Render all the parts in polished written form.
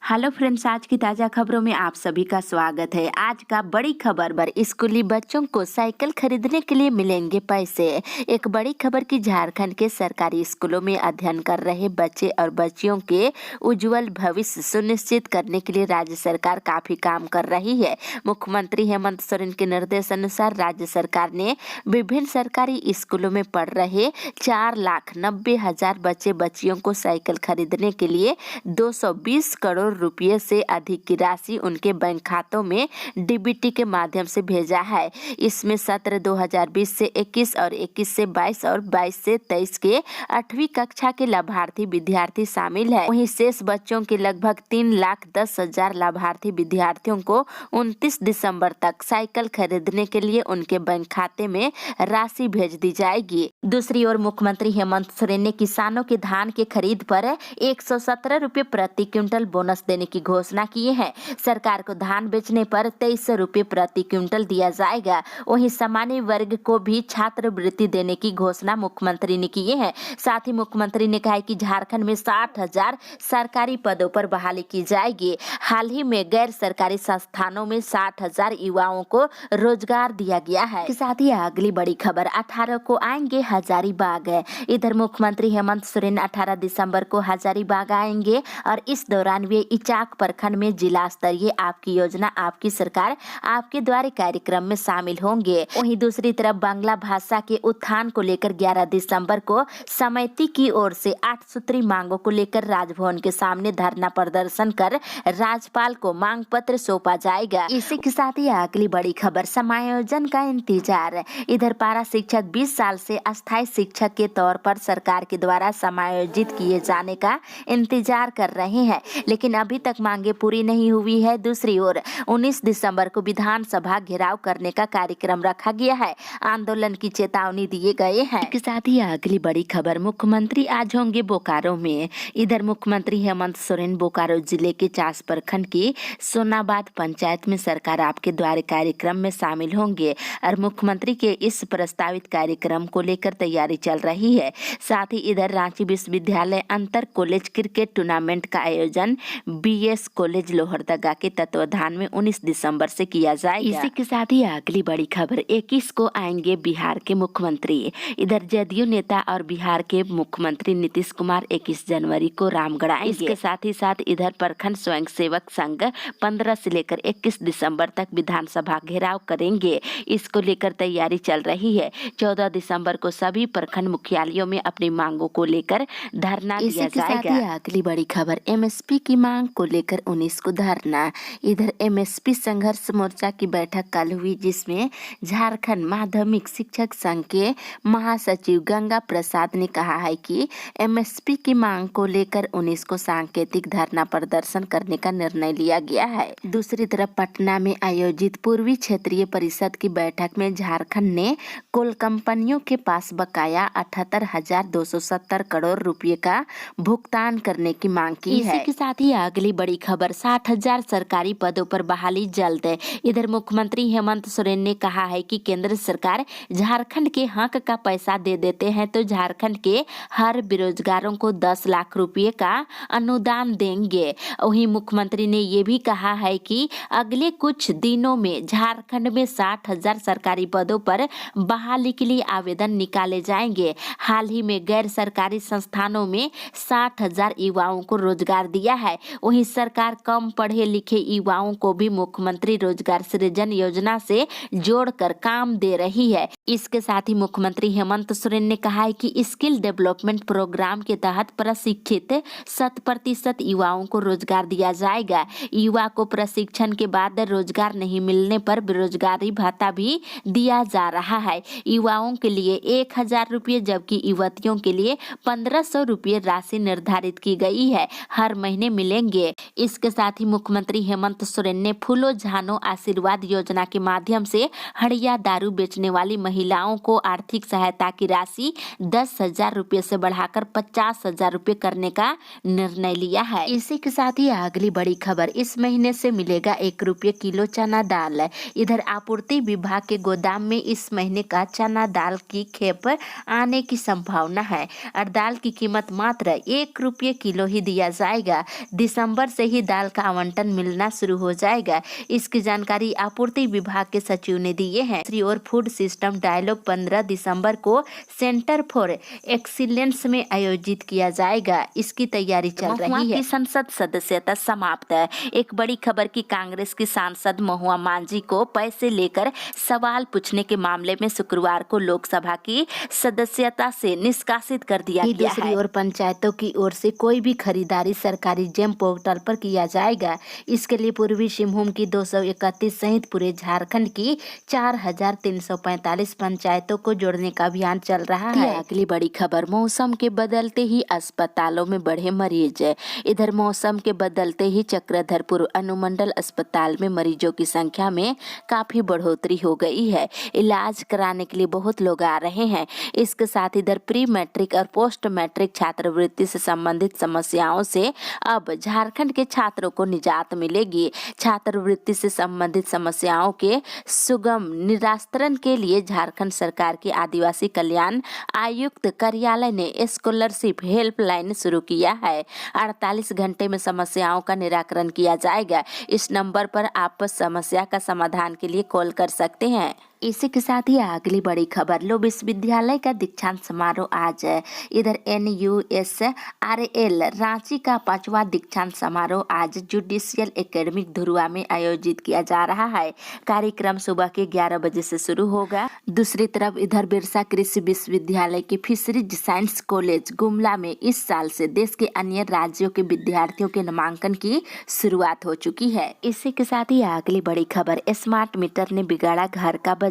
Hello friends, आज की ताज़ा खबरों में आप सभी का स्वागत है। आज का बड़ी खबर पर स्कूली बच्चों को साइकिल खरीदने के लिए मिलेंगे पैसे। एक बड़ी खबर की झारखंड के सरकारी स्कूलों में अध्ययन कर रहे बच्चे और बच्चियों के उज्जवल भविष्य सुनिश्चित करने के लिए राज्य सरकार काफी काम कर रही है। मुख्यमंत्री हेमंत सोरेन के निर्देश अनुसार राज्य सरकार ने विभिन्न सरकारी स्कूलों में पढ़ रहे 4,90,000 बच्चे बच्चियों को साइकिल खरीदने के लिए 220 करोड़ रुपये से अधिक की राशि उनके बैंक खातों में डीबीटी के माध्यम से भेजा है। इसमें सत्र 2020 से 21 और 21 से 22 और 22 से 23 के 8वीं कक्षा के लाभार्थी विद्यार्थी शामिल है। वहीं शेष बच्चों के लगभग 3,10,000 लाभार्थी विद्यार्थियों को 29 दिसंबर तक साइकिल खरीदने के लिए उनके बैंक खाते में राशि भेज दी जाएगी। दूसरी ओर मुख्यमंत्री हेमंत सोरेन ने किसानों के धान के खरीद पर 117 रुपये प्रति क्विंटल बोनस देने की घोषणा की है। सरकार को धान बेचने पर 2300 रुपये प्रति क्विंटल दिया जाएगा। वहीं सामान्य वर्ग को भी छात्रवृत्ति देने की घोषणा मुख्यमंत्री ने की है। साथ ही मुख्यमंत्री ने कहा है कि झारखंड में 60,000 सरकारी पदों पर बहाली की जाएगी। हाल ही में गैर सरकारी संस्थानों में 60,000 युवाओं को रोजगार दिया गया है। इसके साथ ही अगली बड़ी खबर 18 को आएंगे हजारीबाग। इधर मुख्यमंत्री हेमंत सोरेन 18 दिसंबर को हजारीबाग आएंगे और इस दौरान वे इचाक प्रखंड में जिला स्तरीय आपकी योजना आपकी सरकार आपके द्वारे कार्यक्रम में शामिल होंगे। वहीं दूसरी तरफ बांग्ला भाषा के उत्थान को लेकर 11 दिसंबर को समिति की ओर से 8 सूत्री मांगों को लेकर राजभवन के सामने धरना प्रदर्शन कर राज्यपाल को मांग पत्र सौंपा जाएगा। इसी के साथ ही अगली बड़ी खबर समायोजन का इंतजार। इधर पारा शिक्षक 20 साल से अस्थायी शिक्षक के तौर पर सरकार के द्वारा समायोजित किए जाने का इंतजार कर रहे हैं, लेकिन अभी तक मांगे पूरी नहीं हुई है। दूसरी ओर 19 दिसंबर को विधानसभा घेराव करने का कार्यक्रम रखा गया है। आंदोलन की चेतावनी दिए गए हैं। इसके साथ ही अगली बड़ी खबर मुख्यमंत्री आज होंगे बोकारो में। इधर मुख्यमंत्री हेमंत सोरेन बोकारो जिले के चास प्रखंड की सोनाबाद पंचायत में सरकार आपके द्वारे कार्यक्रम में शामिल होंगे और मुख्यमंत्री के इस प्रस्तावित कार्यक्रम को लेकर तैयारी चल रही है। साथ ही इधर रांची विश्वविद्यालय अंतर कॉलेज क्रिकेट टूर्नामेंट का आयोजन बीएस कॉलेज लोहरदगा के तत्वाधान में 19 दिसंबर से किया जाएगा। इसी के साथ ही अगली बड़ी खबर 21 को आएंगे बिहार के मुख्यमंत्री। इधर जदयू नेता और बिहार के मुख्यमंत्री नीतीश कुमार 21 जनवरी को रामगढ़ आएंगे। इसके साथ ही साथ इधर प्रखंड स्वयंसेवक संघ 15 से लेकर 21 दिसंबर तक विधानसभा घेराव करेंगे। इसको लेकर तैयारी चल रही है। 14 दिसंबर को सभी प्रखंड मुख्यालयों में अपनी मांगों को लेकर धरना दिया जाएगा। अगली बड़ी खबर एमएसपी की मांग को लेकर 19 को धरना। इधर एमएसपी संघर्ष मोर्चा की बैठक कल हुई, जिसमें झारखंड माध्यमिक शिक्षक संघ के महासचिव गंगा प्रसाद ने कहा है कि एमएसपी की मांग को लेकर 19 को सांकेतिक धरना प्रदर्शन करने का निर्णय लिया गया है। दूसरी तरफ पटना में आयोजित पूर्वी क्षेत्रीय परिषद की बैठक में झारखंड ने कोल कंपनियों के पास बकाया 78,270 करोड़ रुपए का भुगतान करने की मांग की है। इसी के साथ ही अगली बड़ी खबर 60,000 सरकारी पदों पर बहाली जल्द है। इधर मुख्यमंत्री हेमंत सोरेन ने कहा है कि केंद्र सरकार झारखंड के हक का पैसा दे देते हैं तो झारखंड के हर बेरोजगारों को 10 लाख रुपए का अनुदान देंगे। वहीं मुख्यमंत्री ने ये भी कहा है कि अगले कुछ दिनों में झारखंड में 60,000 सरकारी पदों पर बहाली के लिए आवेदन निकाले जाएंगे। हाल ही में गैर सरकारी संस्थानों में 60,000 युवाओं को रोजगार दिया है। वहीं सरकार कम पढ़े लिखे युवाओं को भी मुख्यमंत्री रोजगार सृजन योजना से जोड़कर काम दे रही है। इसके साथ ही मुख्यमंत्री हेमंत सोरेन ने कहा है कि स्किल डेवलपमेंट प्रोग्राम के तहत प्रशिक्षित 100% युवाओं को रोजगार दिया जाएगा। युवा को प्रशिक्षण के बाद रोजगार नहीं मिलने पर बेरोजगारी भत्ता भी दिया जा रहा है। युवाओं के लिए 1,000 रुपये जबकि युवतियों के लिए 1,500 रुपये राशि निर्धारित की गई है, हर महीने मिलेंगे। इसके साथ ही मुख्यमंत्री हेमंत सोरेन ने फूलो झानो आशीर्वाद योजना के माध्यम से हड़िया दारू बेचने वाली महिलाओं को आर्थिक सहायता की राशि 10,000 रुपये से बढ़ाकर 50,000 रुपये करने का निर्णय लिया है। इसी के साथ ही अगली बड़ी खबर, इस महीने से मिलेगा 1 रुपये किलो चना दाल। इधर आपूर्ति विभाग के गोदाम में इस महीने का चना दाल की खेप आने की संभावना है और दाल की कीमत मात्र 1 रुपये किलो ही दिया जाएगा। दिसंबर से ही दाल का आवंटन मिलना शुरू हो जाएगा। इसकी जानकारी आपूर्ति विभाग के सचिव ने दिए हैं। दूसरी ओर फूड सिस्टम डायलॉग 15 दिसंबर को सेंटर फॉर एक्सीलेंस में आयोजित किया जाएगा। इसकी तैयारी चल रही है। संसद सदस्यता समाप्त है। एक बड़ी खबर की कांग्रेस की सांसद महुआ मांझी को पैसे लेकर सवाल पूछने के मामले में शुक्रवार को लोकसभा की सदस्यता से निष्कासित कर दिया गया है। दूसरी ओर पंचायतों की ओर से कोई भी खरीदारी सरकारी जेम पोर्टल पर किया जाएगा। इसके लिए पूर्वी सिंहभूम की 231 सहित पूरे झारखंड की 4,345 पंचायतों को जोड़ने का अभियान चल रहा है। अगली बड़ी खबर, मौसम के बदलते ही अस्पतालों में बढ़े मरीज। इधर मौसम के बदलते ही चक्रधरपुर अनुमंडल अस्पताल में मरीजों की संख्या में काफी बढ़ोतरी हो गई है। इलाज कराने के लिए बहुत लोग आ रहे हैं। इसके साथ इधर प्री मैट्रिक और पोस्ट मैट्रिक छात्रवृत्ति से संबंधित समस्याओं से अब झारखंड के छात्रों को निजात मिलेगी। छात्रवृत्ति से संबंधित समस्याओं के सुगम निरास्तरण के लिए झारखंड सरकार के आदिवासी कल्याण आयुक्त कार्यालय ने स्कॉलरशिप हेल्पलाइन शुरू किया है। 48 घंटे में समस्याओं का निराकरण किया जाएगा। इस नंबर पर आप समस्या का समाधान के लिए कॉल कर सकते हैं। इसी के साथ ही अगली बड़ी खबर, लो विश्वविद्यालय का दीक्षांत समारोह आज है। इधर NUSRL रांची का 5वां दीक्षांत समारोह आज जुडिशियल एकेडमिक धुरुआ में आयोजित किया जा रहा है। कार्यक्रम सुबह के 11 बजे से शुरू होगा। दूसरी तरफ इधर बिरसा कृषि विश्वविद्यालय के फिशरीज साइंस कॉलेज गुमला में इस साल से देश के अन्य राज्यों के विद्यार्थियों के नामांकन की शुरुआत हो चुकी है। इसी के साथ ही अगली बड़ी खबर, स्मार्ट मीटर ने बिगाड़ा घर का बजट।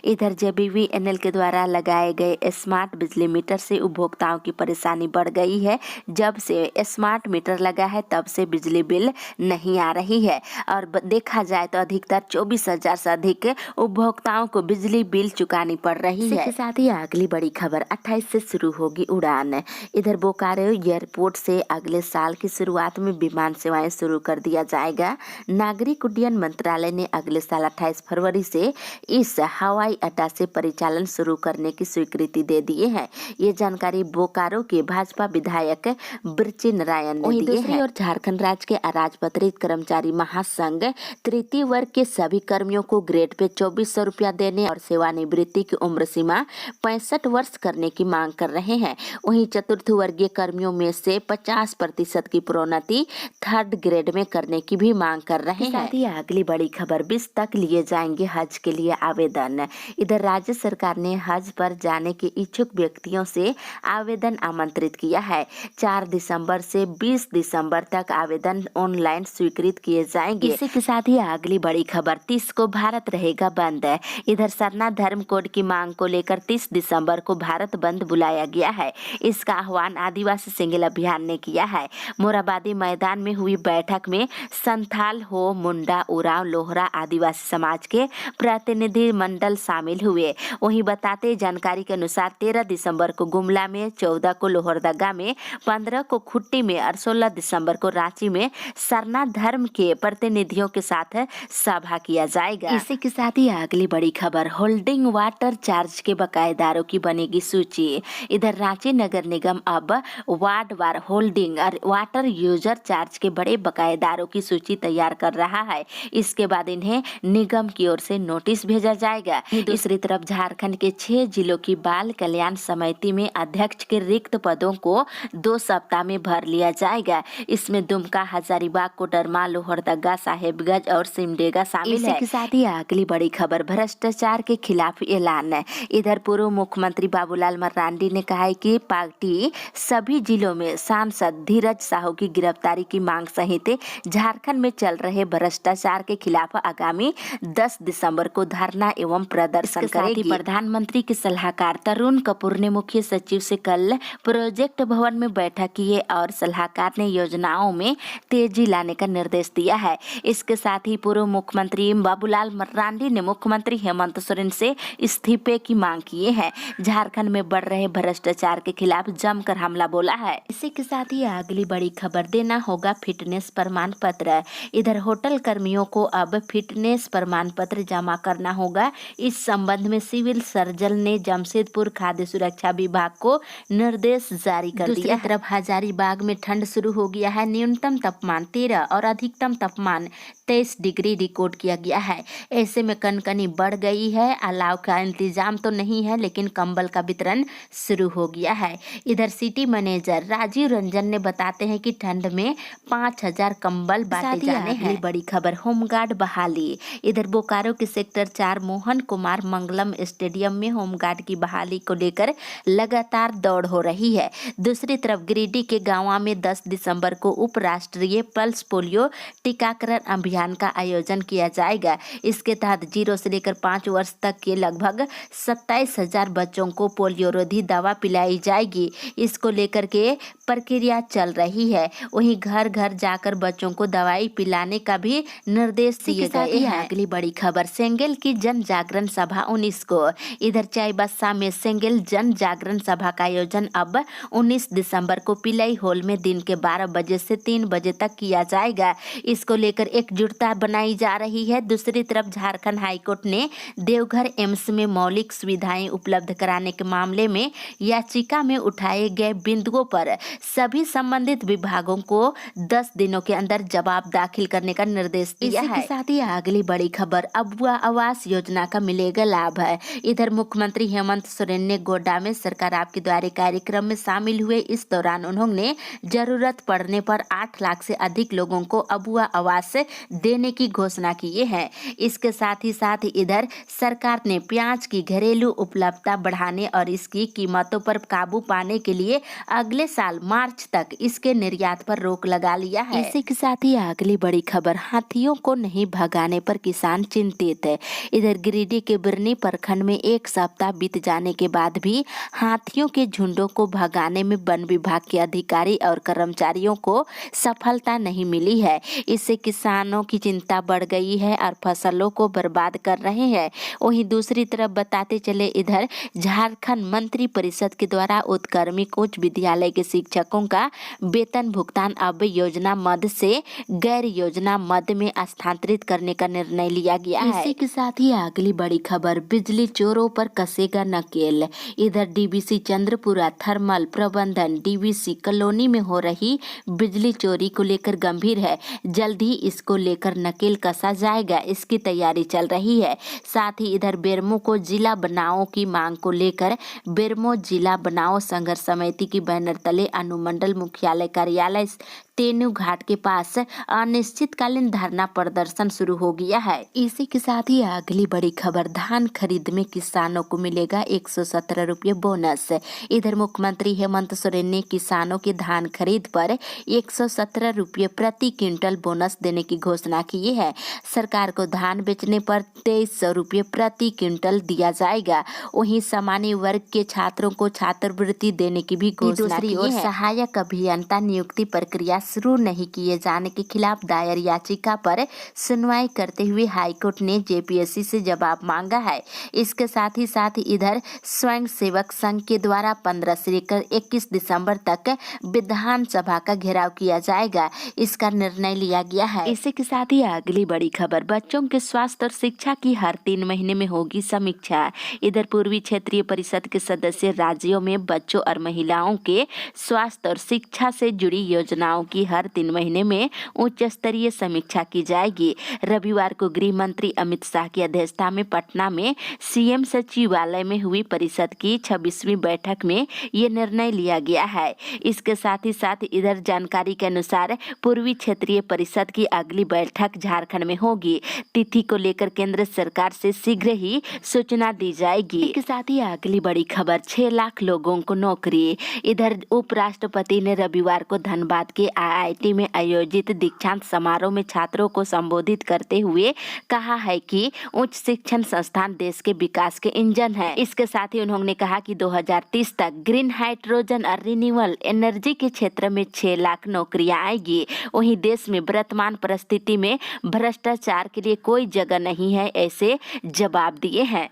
इधर JBVNL के द्वारा लगाए गए स्मार्ट बिजली मीटर से उपभोक्ताओं की परेशानी बढ़ गई है। जब से स्मार्ट मीटर लगा है तब से बिजली बिल नहीं आ रही है और देखा जाए तो अधिकतर 24,000 से अधिक उपभोक्ताओं को बिजली बिल चुकानी पड़ रही है। इसके साथ ही अगली बड़ी खबर, 28 से शुरू होगी उड़ान। इधर बोकारो एयरपोर्ट से अगले साल की शुरुआत में विमान सेवाएं शुरू कर दिया जाएगा। नागरिक उड्डयन मंत्रालय ने अगले साल 28 फरवरी से इस हवाई अड्डा से परिचालन शुरू करने की स्वीकृति दे दिए हैं। ये जानकारी बोकारो के भाजपा विधायक बिरची नारायण ने दी है। और झारखंड राज्य के अराजपत्रित कर्मचारी महासंघ तृतीय वर्ग के सभी कर्मियों को ग्रेड पे 2,400 रुपया देने और सेवानिवृत्ति की उम्र सीमा 65 वर्ष करने की मांग कर रहे हैं। वहीं चतुर्थ वर्गीय कर्मियों में से 50% की प्रोन्नति 3rd ग्रेड में करने की भी मांग कर रहे हैं। अगली बड़ी खबर, 20 तक लिए जाएंगे हज के लिए आवेदन। इधर राज्य सरकार ने हज पर जाने के इच्छुक व्यक्तियों से आवेदन आमंत्रित किया है। 4 दिसंबर से 20 दिसंबर तक आवेदन ऑनलाइन स्वीकृत किए जाएंगे। इसी के साथ ही अगली बड़ी खबर, 30 को भारत रहेगा बंद। इधर सरना धर्म कोड की मांग को लेकर 30 दिसंबर को भारत बंद बुलाया गया है। इसका आह्वान आदिवासी सिंगल अभियान ने किया है। मोराबादी मैदान में हुई बैठक में संथाल, हो, मुंडा, उरांव, लोहरा आदिवासी समाज के प्रतिनिधि मंडल शामिल हुए। वहीं बताते जानकारी के अनुसार 13 दिसंबर को गुमला में, 14 को लोहरदगा में, 15 को खुट्टी में और 16 दिसंबर को रांची में सरना धर्म के प्रतिनिधियों के साथ सभा किया जाएगा। इसी के साथ ही अगली बड़ी खबर, होल्डिंग वाटर चार्ज के बकायेदारों की बनेगी सूची। इधर रांची नगर निगम अब वार्ड वार होल्डिंग और वाटर यूजर चार्ज के बड़े बकायेदारों की सूची तैयार कर रहा है। इसके बाद इन्हें निगम की ओर से नोटिस भेजा जाएगा। दूसरी तरफ झारखंड के 6 जिलों की बाल कल्याण समिति में अध्यक्ष के रिक्त पदों को 2 सप्ताह में भर लिया जाएगा। इसमें दुमका, हजारीबाग, कोडरमा, लोहरदगा, साहेबगंज और सिमडेगा शामिल है। इसके साथ ही अगली बड़ी खबर, भ्रष्टाचार के खिलाफ ऐलान। इधर पूर्व मुख्यमंत्री बाबूलाल मरांडी ने कहा है कि पार्टी सभी जिलों में सांसद धीरज साहू की गिरफ्तारी की मांग सहित झारखंड में चल रहे भ्रष्टाचार के खिलाफ आगामी 10 दिसंबर को धरना धरना एवं प्रदर्शन करेगी। प्रधानमंत्री के सलाहकार तरुण कपूर ने मुख्य सचिव से कल प्रोजेक्ट भवन में बैठक की है और सलाहकार ने योजनाओं में तेजी लाने का निर्देश दिया है। इसके साथ ही पूर्व मुख्यमंत्री बाबूलाल मरांडी ने मुख्यमंत्री हेमंत सोरेन से इस्तीफे की मांग की है। झारखंड में बढ़ रहे भ्रष्टाचार के खिलाफ जमकर हमला बोला है। इसी के साथ ही अगली बड़ी खबर, देना होगा फिटनेस प्रमाण पत्र। इधर होटल कर्मियों को अब फिटनेस प्रमाण पत्र जमा करना होगा। इस संबंध में सिविल सर्जन ने जमशेदपुर खाद्य सुरक्षा विभाग को निर्देश जारी कर दिया। दूसरी तरफ हजारीबाग में ठंड शुरू हो गया है। न्यूनतम तापमान 13 और अधिकतम तापमान 23 डिग्री रिकॉर्ड किया गया है। ऐसे में कनकनी बढ़ गई है। अलाव का इंतजाम तो नहीं है, लेकिन कंबल का वितरण शुरू हो गया है। इधर सिटी मैनेजर राजीव रंजन ने बताते हैं कि ठंड में 5000 कंबल बांटे जाने हैं। बड़ी खबर, होमगार्ड बहाली। इधर बोकारो के सेक्टर 4 मोहन कुमार मंगलम स्टेडियम में होमगार्ड की बहाली को लेकर लगातार दौड़ हो रही है। दूसरी तरफ गिरिडीह के गांव में 10 दिसंबर को उपराष्ट्रीय पल्स पोलियो टीकाकरण अभियान का आयोजन किया जाएगा। इसके तहत 0 से लेकर 5 वर्ष तक के लगभग 27,000 बच्चों को पोलियो रोधी दवा पिलाई जाएगी। इसको लेकर के प्रक्रिया चल रही है। वहीं घर घर जाकर बच्चों को दवाई पिलाने का भी निर्देश दिए गए हैं। अगली बड़ी खबर, सेंगेल की जन जागरण सभा 19 को। इधर चाईबासा में सेंगेल जन जागरण सभा का आयोजन अब 19 दिसंबर को पिलई हॉल में दिन के 12 बजे से 3 बजे तक किया जाएगा। इसको लेकर एकजुटता बनाई जा रही है। दूसरी तरफ झारखंड हाईकोर्ट ने देवघर एम्स में मौलिक सुविधाएं उपलब्ध कराने के मामले में याचिका में उठाए गए बिंदुओं पर सभी संबंधित विभागों को 10 दिनों के अंदर जवाब दाखिल करने का निर्देश दिया है। इसी के साथ ही अगली बड़ी खबर, अबुआ आवास योजना का मिलेगा लाभ है। इधर मुख्यमंत्री हेमंत सोरेन ने गोड्डा में सरकार आपके द्वारे कार्यक्रम में शामिल हुए। इस दौरान उन्होंने जरूरत पड़ने पर 8 लाख से अधिक लोगों को अबुआ आवास देने की घोषणा की है। इसके साथ ही इधर सरकार ने प्याज की घरेलू उपलब्धता बढ़ाने और इसकी कीमतों पर काबू पाने के लिए अगले साल मार्च तक इसके निर्यात पर रोक लगा लिया है। इसी के साथ ही अगली बड़ी खबर, हाथियों को नहीं भगाने पर किसान चिंतित है। इधर गिरिडीह के बिरनी प्रखंड में 1 सप्ताह बीत जाने के बाद भी हाथियों के झुंडों को भगाने में वन विभाग के अधिकारी और कर्मचारियों को सफलता नहीं मिली है। इससे किसानों की चिंता बढ़ गई है और फसलों को बर्बाद कर रहे हैं। वहीं दूसरी तरफ बताते चले, इधर झारखंड मंत्री परिषद के द्वारा उत्क्रमिक उच्च विद्यालय के शिक्षकों का वेतन भुगतान अब योजना मद से गैर योजना मद में स्थानांतरित करने का निर्णय लिया गया है। इसी के साथ ही अगली बड़ी खबर, बिजली चोरों पर कसेगा नकेल। इधर डीवीसी चंद्रपुरा थर्मल प्रबंधन डीवीसी कॉलोनी में हो रही बिजली चोरी को लेकर गंभीर है। जल्द ही इसको लेकर नकेल कसा जाएगा, इसकी तैयारी चल रही है। साथ ही इधर बेरमो को जिला बनाओ की मांग को लेकर बेरमो जिला बनाओ संघर्ष समिति की बैनर तले अनुमंडल मुख्यालय कार्यालय तेनू घाट के पास अनिश्चितकालीन धरना प्रदर्शन शुरू हो गया है। इसी के साथ ही अगली बड़ी खबर, धान खरीद में किसानों को मिलेगा 117 रुपये बोनस। इधर मुख्यमंत्री हेमंत सोरेन ने किसानों के धान खरीद पर 117 रुपये प्रति क्विंटल बोनस देने की घोषणा की है। सरकार को धान बेचने पर 2300 रुपये प्रति क्विंटल दिया जाएगा। वहीं सामान्य वर्ग के छात्रों को छात्रवृत्ति देने की भी घोषणा की है। सहायक अभियंता नियुक्ति प्रक्रिया शुरू नहीं किए जाने के खिलाफ दायर याचिका पर सुनवाई करते हुए हाईकोर्ट ने जेपीएससी से जवाब मांगा है। इसके साथ ही इधर स्वयं सेवक संघ के द्वारा 15 से लेकर 21 दिसंबर तक विधानसभा का घेराव किया जाएगा, इसका निर्णय लिया गया है। इसी के साथ ही अगली बड़ी खबर, बच्चों के स्वास्थ्य और शिक्षा की हर 3 महीने में होगी समीक्षा। इधर पूर्वी क्षेत्रीय परिषद के सदस्य राज्यों में बच्चों और महिलाओं के स्वास्थ्य और शिक्षा से जुड़ी योजनाओं की हर 3 महीने में उच्च स्तरीय समीक्षा की जाएगी। रविवार को गृह मंत्री अमित शाह की अध्यक्षता में पटना में सीएम सचिवालय में हुई परिषद की 26वीं बैठक में ये निर्णय लिया गया है। इसके साथ ही इधर जानकारी के अनुसार पूर्वी क्षेत्रीय परिषद की अगली बैठक झारखंड में होगी। तिथि को लेकर केंद्र सरकार से शीघ्र ही सूचना दी जाएगी। इसके साथ ही अगली बड़ी खबर, 6 लाख लोगों को नौकरी। इधर उपराष्ट्रपति ने रविवार को धनबाद के आईआईटी में आयोजित दीक्षांत समारोह में छात्रों को संबोधित करते हुए कहा है कि उच्च शिक्षण संस्थान देश के विकास के इंजन है। इसके साथ ही उन्होंने कहा कि 2030 तक ग्रीन हाइड्रोजन और रिन्यूएबल एनर्जी के क्षेत्र में 6 लाख नौकरियां आएगी। वहीं देश में वर्तमान परिस्थिति में भ्रष्टाचार के लिए कोई जगह नहीं है, ऐसे जवाब दिए हैं।